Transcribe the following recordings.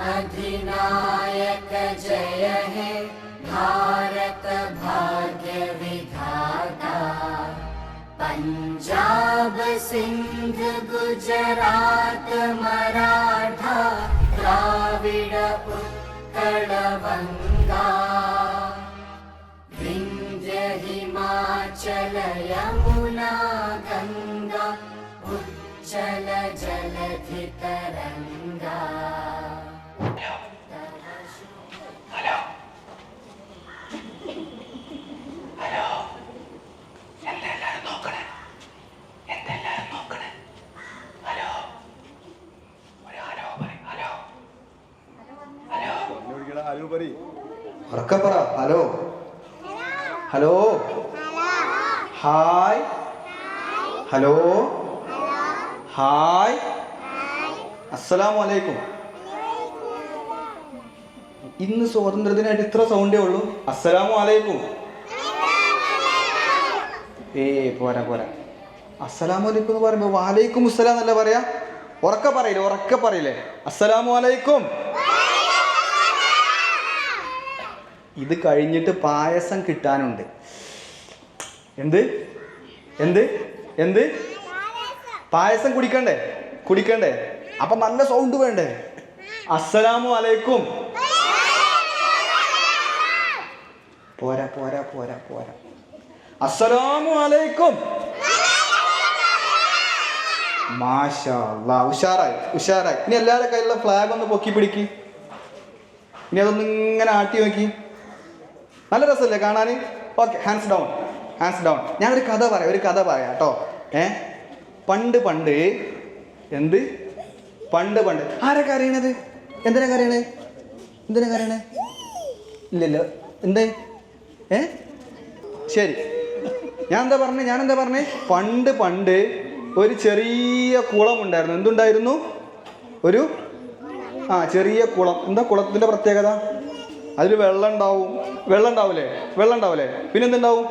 अधिनायक जय हे भारत भाग्य विधाता। पंजाब सिंध गुजरात मराठा द्राविड उत्कल बंगा। विंध्य हिमाचल यमुना गंगा उच्चल जलधि तरंगा। ഹലോ ഹലോ എന്തെല്ലാരും നോക്കണേ ഹലോ ഒരു ഹലോ പറയും ഹലോ ഉറക്കെ പറ hello hello hi hello hi അസ്സലാമു അലൈക്കും. ഇന്ന് സ്വാതന്ത്ര്യത്തിനായിട്ട് ഇത്ര സൗണ്ടേ ഉള്ളൂ. അസ്സലാമു അലൈക്കും. പോരാ അസ്സലാമു അലൈക്കും എന്ന് പറയുമ്പോൾ വാലൈക്കും അസ്സലാം എന്നല്ല പറയാ. ഉറക്കെ പറയില്ലേ അസ്സലാമു അലൈക്കും. ഇത് കഴിഞ്ഞിട്ട് പായസം കിട്ടാനുണ്ട്. എന്ത് പായസം കുടിക്കണ്ടേ അപ്പൊ നല്ല സൗണ്ട് വേണ്ടേ? അസ്സലാമു അലൈക്കും. പോരാ അസ്സലാമു അലൈക്കും. മാഷാ അല്ലാഹ്. ഉഷാറായി. ഇനി എല്ലാവരുടെ കയ്യിലുള്ള ഫ്ലാഗ് ഒന്ന് പൊക്കി പിടിക്ക്. ഇനി അതൊന്ന് ഇങ്ങനെ ആട്ടി നോക്കി. നല്ല രസമല്ലേ കാണാൻ? Okay, hands down. ഞാൻ ഒരു കഥ പറയാം കേട്ടോ. പണ്ട് ആരൊക്കെ അറിയണത്? എന്തിനാ കരയണേ? ഇല്ലല്ലോ. എന്തേ? ശരി, ഞാൻ എന്താ പറഞ്ഞേ? പണ്ട് ഒരു ചെറിയ കുളം ഉണ്ടായിരുന്നു. എന്തുണ്ടായിരുന്നു? ഒരു ചെറിയ കുളം. എന്താ കുളത്തിൻ്റെ പ്രത്യേകത? അതിൽ വെള്ളം ഉണ്ടാവില്ലേ? പിന്നെ എന്തുണ്ടാവും?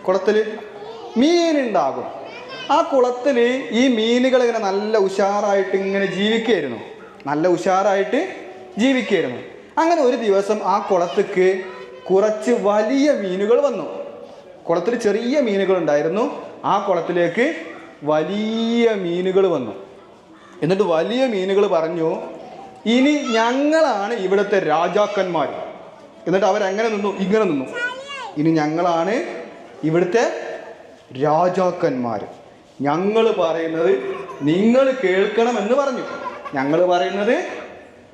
കുളത്തിൽ മീനുണ്ടാകും. ആ കുളത്തിൽ ഈ മീനുകൾ ഇങ്ങനെ നല്ല ഉഷാറായിട്ട് ജീവിക്കുകയായിരുന്നു. അങ്ങനെ ഒരു ദിവസം ആ കുളത്തേക്ക് കുറച്ച് വലിയ മീനുകൾ വന്നു. കുളത്തിൽ ചെറിയ മീനുകൾ ഉണ്ടായിരുന്നു, ആ കുളത്തിലേക്ക് വലിയ മീനുകൾ വന്നു. എന്നിട്ട് വലിയ മീനുകൾ പറഞ്ഞു, ഇനി ഞങ്ങളാണ് ഇവിടുത്തെ രാജാക്കന്മാർ. എന്നിട്ട് അവരെങ്ങനെ നിന്നു? ഇങ്ങനെ നിന്നു. ഇനി ഞങ്ങളാണ് ഇവിടുത്തെ രാജാക്കന്മാർ. ഞങ്ങൾ പറയുന്നത്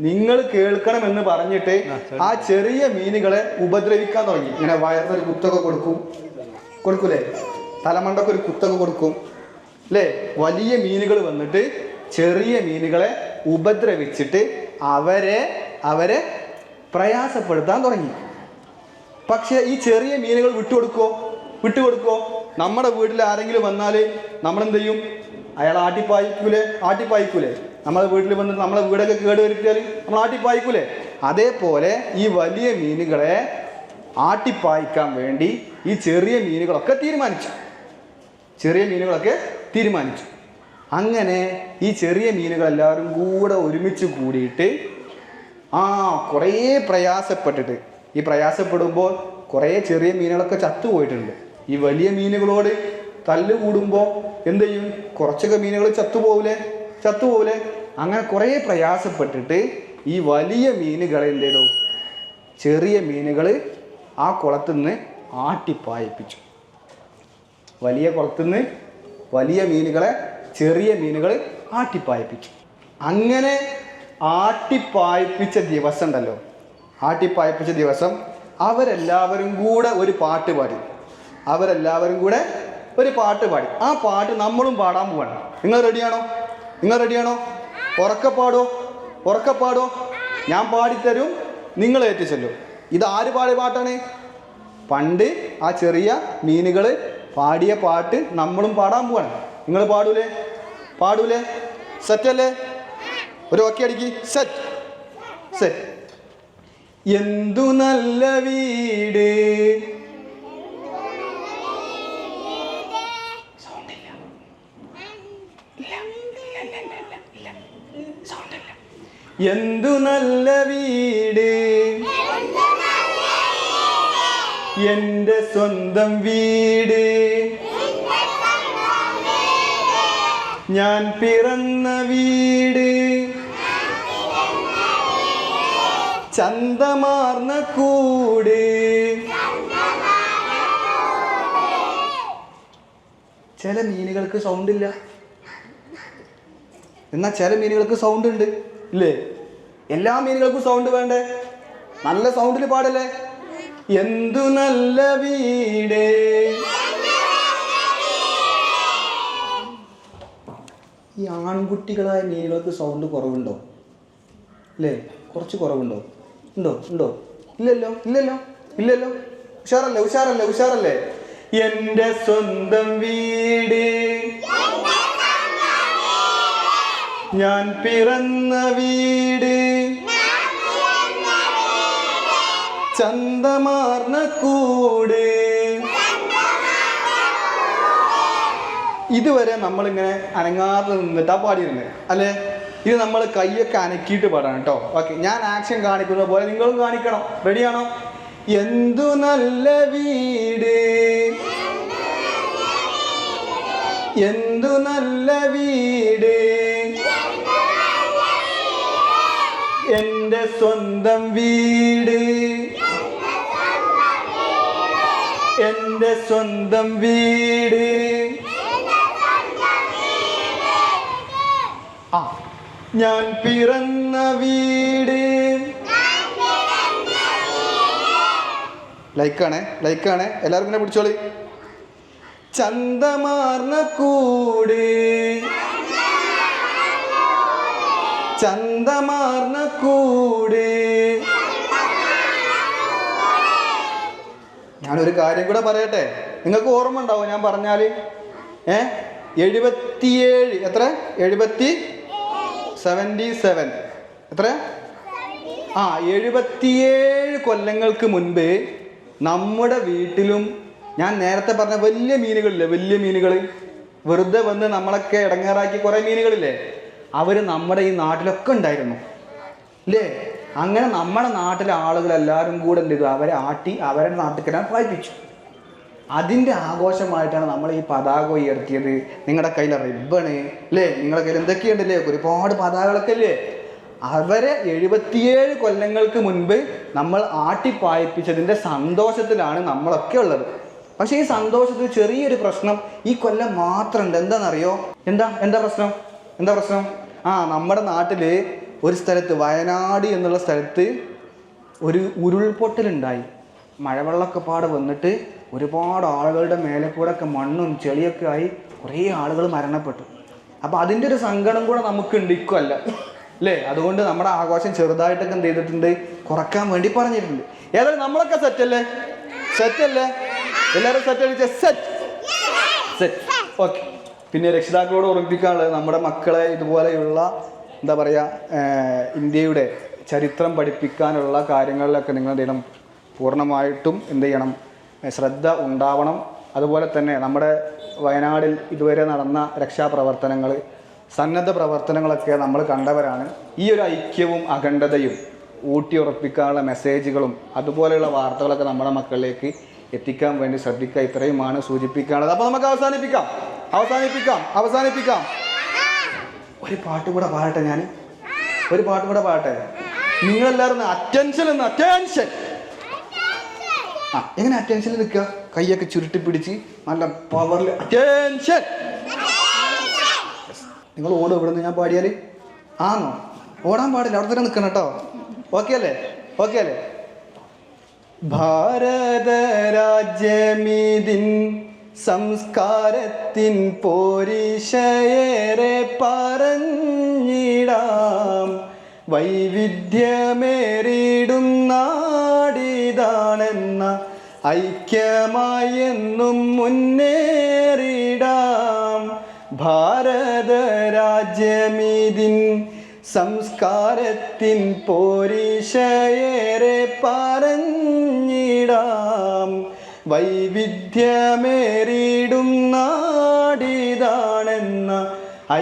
നിങ്ങൾ കേൾക്കണമെന്ന് പറഞ്ഞിട്ട് ആ ചെറിയ മീനുകളെ ഉപദ്രവിക്കാൻ തുടങ്ങി. ഇങ്ങനെ വയറിനൊരു കുത്തൊക്കെ കൊടുക്കൂലേ? തലമണ്ടൊക്കെ ഒരു കുത്തൊക്കെ കൊടുക്കും അല്ലേ? വലിയ മീനുകൾ വന്നിട്ട് ചെറിയ മീനുകളെ ഉപദ്രവിച്ചിട്ട് അവരെ പ്രയാസപ്പെടുത്താൻ തുടങ്ങി. പക്ഷേ ഈ ചെറിയ മീനുകൾ വിട്ടുകൊടുക്കോ? നമ്മുടെ വീട്ടിൽ ആരെങ്കിലും വന്നാൽ നമ്മളെന്ത് ചെയ്യും? അയാൾ ആട്ടിപ്പായിക്കൂലേ? നമ്മളെ വീട്ടിൽ വന്ന് നമ്മളെ വീടൊക്കെ കേടുവരുത്തിയാൽ നമ്മൾ ആട്ടിപ്പായിക്കൂലേ? അതേപോലെ ഈ വലിയ മീനുകളെ ആട്ടിപ്പായിക്കാൻ വേണ്ടി ഈ ചെറിയ മീനുകളൊക്കെ തീരുമാനിച്ചു. അങ്ങനെ ഈ ചെറിയ മീനുകളെല്ലാവരും കൂടെ ഒരുമിച്ച് കൂടിയിട്ട് കുറേ പ്രയാസപ്പെടുമ്പോൾ കുറേ ചെറിയ മീനുകളൊക്കെ ചത്തുപോയിട്ടുണ്ട്. ഈ വലിയ മീനുകളോട് തല്ലുകൂടുമ്പോൾ എന്ത് ചെയ്യും? കുറച്ചൊക്കെ മീനുകൾ ചത്തുപോവില്ലേ? അങ്ങനെ കുറേ പ്രയാസപ്പെട്ടിട്ട് ഈ വലിയ മീനുകളെ എന്ത് ചെയ്തു? ചെറിയ മീനുകൾ ആ കുളത്തിൽ നിന്ന് ആട്ടിപ്പായിപ്പിച്ചു. വലിയ കുളത്തിൽ നിന്ന് വലിയ മീനുകളെ ചെറിയ മീനുകൾ ആട്ടിപ്പായിപ്പിച്ചു. അങ്ങനെ ആട്ടിപ്പായിപ്പിച്ച ദിവസം അവരെല്ലാവരും കൂടെ ഒരു പാട്ട് പാടി. ആ പാട്ട് നമ്മളും പാടാൻ പോവാണ്. നിങ്ങൾ റെഡിയാണോ? ഉറക്കെ പാടോ? ഞാൻ പാടിത്തരും, നിങ്ങൾ ഏറ്റുചൊല്ലും. ഇത് ആര് പാടിയ പാട്ടാണ്? പണ്ട് ആ ചെറിയ മീനുകൾ പാടിയ പാട്ട് നമ്മളും പാടാൻ പോവാണ്. നിങ്ങൾ പാടൂലേ? സെറ്റല്ലേ? ഒരു ഓക്കെ അടിക്ക്. സെറ്റ്. എന്തു നല്ല വീട്, സൗണ്ടില്ല. എന്തു നല്ല വീട്, എൻ്റെ സ്വന്തം വീട്, ഞാൻ പിറന്ന വീട്, ചന്തമാർന്ന കൂട്. ചില മീനുകൾക്ക് സൗണ്ട് ഇല്ല, എന്നാൽ ചില മീനുകൾക്ക് സൗണ്ട് ഉണ്ട് ഇല്ലേ? എല്ലാ മീനുകൾക്കും സൗണ്ട് വേണ്ടേ? നല്ല സൗണ്ടിൽ പാടല്ലേ? എന്തു നല്ല വീട്. ഈ ആൺകുട്ടികളായ മീനുകൾക്ക് സൗണ്ട് കുറവുണ്ടോ? അല്ലേ? കുറച്ച് കുറവുണ്ടോ? ഉണ്ടോ? ഉണ്ടോ? ഇല്ലല്ലോ, ഇല്ലല്ലോ, ഇല്ലല്ലോ. ഉഷാറല്ലേ, ഉഷാറല്ലേ, ഉഷാറല്ലേ? എൻ്റെ സ്വന്തം വീട്, ഞാൻ പിറന്ന വീട്, ചന്തമാർന്ന കൂട്. ഇതുവരെ നമ്മളിങ്ങനെ അനങ്ങാതെ നിന്നിട്ടാ പാടിയിരുന്നത് അല്ലേ? ഇത് നമ്മൾ കൈയൊക്കെ അനക്കിയിട്ട് പാടാണ് കേട്ടോ. ഓക്കെ, ഞാൻ ആക്ഷൻ കാണിക്കുന്ന പോലെ നിങ്ങളും കാണിക്കണം. റെഡിയാണോ? എന്തു നല്ല വീട്, എന്തു നല്ല വീട്, എൻ്റെ സ്വന്തം വീട്, എൻ്റെ സ്വന്തം വീട്. ആ, ഞാൻ പിറന്ന വീട്. ലൈക്കാണേ, ലൈക്കാണേ, എല്ലാവരും ഇങ്ങനെ പിടിച്ചോളി. ചന്തമാർന്ന കൂട്, ചന്തമാർന്ന കൂട്. ഞാനൊരു കാര്യം കൂടെ പറയട്ടെ, നിങ്ങൾക്ക് ഓർമ്മ ഉണ്ടാവും ഞാൻ പറഞ്ഞാൽ 77 എത്ര 77 എത്ര 77 കൊല്ലങ്ങൾക്ക് മുൻപ് നമ്മുടെ വീട്ടിലും ഞാൻ നേരത്തെ പറഞ്ഞ വലിയ മീനുകളില്ലേ, വലിയ മീനുകൾ വെറുതെ വന്ന് നമ്മളൊക്കെ ഇടങ്ങേറാക്കി കുറേ മീനുകളില്ലേ, അവർ നമ്മുടെ ഈ നാട്ടിലൊക്കെ ഉണ്ടായിരുന്നു അല്ലേ? അങ്ങനെ നമ്മുടെ നാട്ടിലെ ആളുകളെല്ലാവരും കൂടെ എന്ത് ചെയ്തു? അവരെ ആട്ടി അവരുടെ നാട്ടിൽ പായിപ്പിച്ചു. അതിൻ്റെ ആഘോഷമായിട്ടാണ് നമ്മൾ ഈ പതാക ഉയർത്തിയത്. നിങ്ങളുടെ കയ്യിലെ റിബണ് അല്ലേ, നിങ്ങളുടെ കയ്യിൽ എന്തൊക്കെയുണ്ടല്ലേ, ഒരുപാട് പതാകകളൊക്കെ അല്ലേ. അവരെ 77 കൊല്ലങ്ങൾക്ക് മുൻപ് നമ്മൾ ആട്ടിപ്പായിപ്പിച്ചതിൻ്റെ സന്തോഷത്തിലാണ് നമ്മളൊക്കെ ഉള്ളത്. പക്ഷേ ഈ സന്തോഷത്തിൽ ചെറിയൊരു പ്രശ്നം ഈ കൊല്ലം മാത്രമുണ്ട്. എന്താണെന്നറിയോ? എന്താ പ്രശ്നം? എന്താ പ്രശ്നം? നമ്മുടെ നാട്ടിൽ ഒരു സ്ഥലത്ത്, വയനാട് എന്നുള്ള സ്ഥലത്ത് ഒരു ഉരുൾപൊട്ടലുണ്ടായി. മഴവെള്ളമൊക്കെ പാടെ വന്നിട്ട് ഒരുപാട് ആളുകളുടെ മേലെ കൂടെ ഒക്കെ മണ്ണും ചെളിയൊക്കെ ആയി കുറേ ആളുകൾ മരണപ്പെട്ടു. അപ്പോൾ അതിൻ്റെ ഒരു സങ്കടം കൂടെ നമുക്കുണ്ട് ഇക്കൊല്ല അല്ലേ? അതുകൊണ്ട് നമ്മുടെ ആഘോഷം ചെറുതായിട്ടൊക്കെ എന്ത് ചെയ്തിട്ടുണ്ട്? കുറക്കാൻ വേണ്ടി പറഞ്ഞിട്ടുണ്ട്. ഏതായാലും നമ്മളൊക്കെ സെറ്റല്ലേ? സെറ്റല്ലേ? എല്ലാവരും സെറ്റ് അടിച്ച സെറ്റ്. ഓക്കെ. പിന്നെ രക്ഷിതാക്കളോട് ഓർമ്മിപ്പിക്കാനുള്ളത്, നമ്മുടെ മക്കളെ ഇതുപോലെയുള്ള എന്താ പറയുക, ഇന്ത്യയുടെ ചരിത്രം പഠിപ്പിക്കാനുള്ള കാര്യങ്ങളിലൊക്കെ നിങ്ങൾ എന്ത് ചെയ്യണം? പൂർണ്ണമായിട്ടും എന്ത് ചെയ്യണം? ശ്രദ്ധ ഉണ്ടാവണം. അതുപോലെ തന്നെ നമ്മുടെ വയനാടിൽ ഇതുവരെ നടന്ന രക്ഷാപ്രവർത്തനങ്ങൾ, സന്നദ്ധ പ്രവർത്തനങ്ങളൊക്കെ നമ്മൾ കണ്ടവരാണ്. ഈ ഒരു ഐക്യവും അഖണ്ഡതയും ഊട്ടിയുറപ്പിക്കാനുള്ള മെസ്സേജുകളും അതുപോലെയുള്ള വാർത്തകളൊക്കെ നമ്മുടെ മക്കളിലേക്ക് എത്തിക്കാൻ വേണ്ടി ശ്രദ്ധിക്കുക. ഇത്രയുമാണ് സൂചിപ്പിക്കാനുള്ളത്. അപ്പോൾ നമുക്ക് അവസാനിപ്പിക്കാം. ഒരു പാട്ട് കൂടെ പാടട്ടെ. ഞാൻ ഒരു പാട്ട് കൂടെ പാടട്ടെ. നിങ്ങളെല്ലാവരും അറ്റൻഷൻ. എങ്ങനെ അറ്റൻഷനിൽ നിൽക്കുക? കൈയൊക്കെ ചുരുട്ടി പിടിച്ച് നല്ല പവറിൽ അറ്റൻഷൻ. നിങ്ങൾ ഓടും ഇവിടെ നിന്ന് ഞാൻ പാടിയാൽ? ആണോ? ഓടാൻ പാടില്ല, അവിടെ തന്നെ നിൽക്കണം കേട്ടോ. ഓക്കെ അല്ലേ? ഭാരത രാജ്യമിതിൻ സംസ്കാരത്തിൻ പോരിശയേറെ പറഞ്ഞിടാം. വൈവിധ്യമേറിടും നാടിതാണെന്ന ഐക്യമായെന്നും മുന്നേറിടാം. ഭാരത രാജ്യമിതിൻ സംസ്കാരത്തിൻ പോരിശയേറെ പറഞ്ഞിടാം. വൈവിധ്യമേറിടും നാടിതാണെന്ന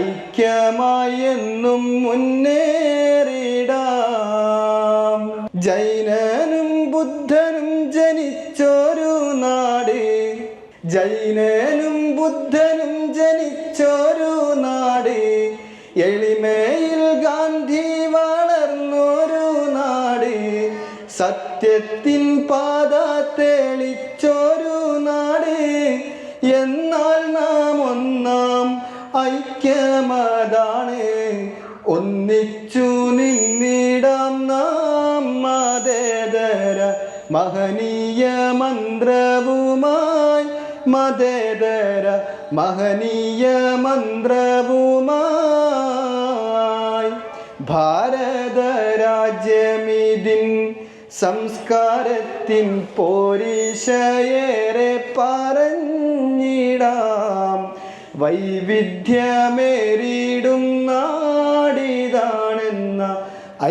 ഐക്യമായെന്നും മുന്നേറിടാം. ജൈനനും ബുദ്ധനും ജനിച്ചൊരു നാട്, എളിമയിൽ ഗാന്ധി വളർന്നൊരു നാട്, സത്യത്തിൻ പാത തെളിച്ചൊരു നാട്. എന്നാൽ നാം ഒന്നാം ഐക്യമതാണ്, ഒന്നിച്ചു നിന്നിടാം നാം മതേതര മഹനീയ മന്ത്രവുമായി, മതേതര മഹനീയ മന്ത്രവുമായി. ഭാരത രാജ്യമിതിൻ സംസ്കാരത്തിൻ പോരിശയേറെ പറഞ്ഞിടാം, വൈവിധ്യമേറിടും നാടിതാണെന്ന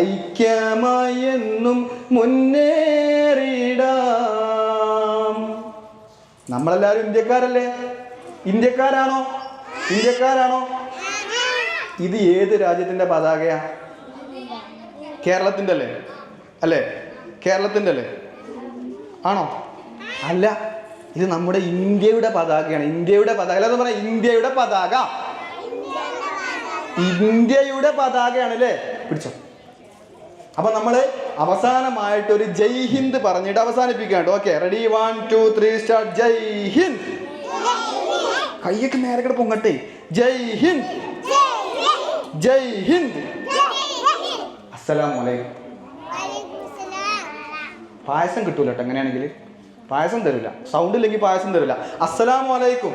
ഐക്യമായെന്നും മുന്നേറിടാം. നമ്മളെല്ലാവരും ഇന്ത്യക്കാരല്ലേ? ഇന്ത്യക്കാരാണോ? ഇന്ത്യക്കാരാണോ? ഇത് ഏത് രാജ്യത്തിൻ്റെ പതാകയാ? കേരളത്തിൻ്റെ അല്ലേ? അല്ലേ? കേരളത്തിൻ്റെ അല്ലേ? ആണോ? അല്ല, ഇത് നമ്മുടെ ഇന്ത്യയുടെ പതാകയാണ്. ഇന്ത്യയുടെ പതാക അല്ലെന്ന് പറയാം, ഇന്ത്യയുടെ പതാക, ഇന്ത്യയുടെ പതാകയാണ് അല്ലേ? പിടിച്ചോ. അപ്പൊ നമ്മൾ അവസാനമായിട്ടൊരു ജയ് ഹിന്ദ് പറഞ്ഞിട്ട് അവസാനിപ്പിക്കാണ്ട്. Okay, ready? 1 2 3 start. Jai Hind. കയ്യൊക്കെ നേരെ കൂടെ പൊങ്ങട്ടെ. ജയ് ഹിന്ദ്, ജയ് ഹിന്ദ്. അസ്സലാമു അലൈക്കും. പായസം കിട്ടൂല കേട്ടോ, എങ്ങനെയാണെങ്കിൽ പായസം തരില്ല, സൗണ്ട് ഇല്ലെങ്കിൽ പായസം തരില്ല. അസ്സലാമു അലൈക്കും.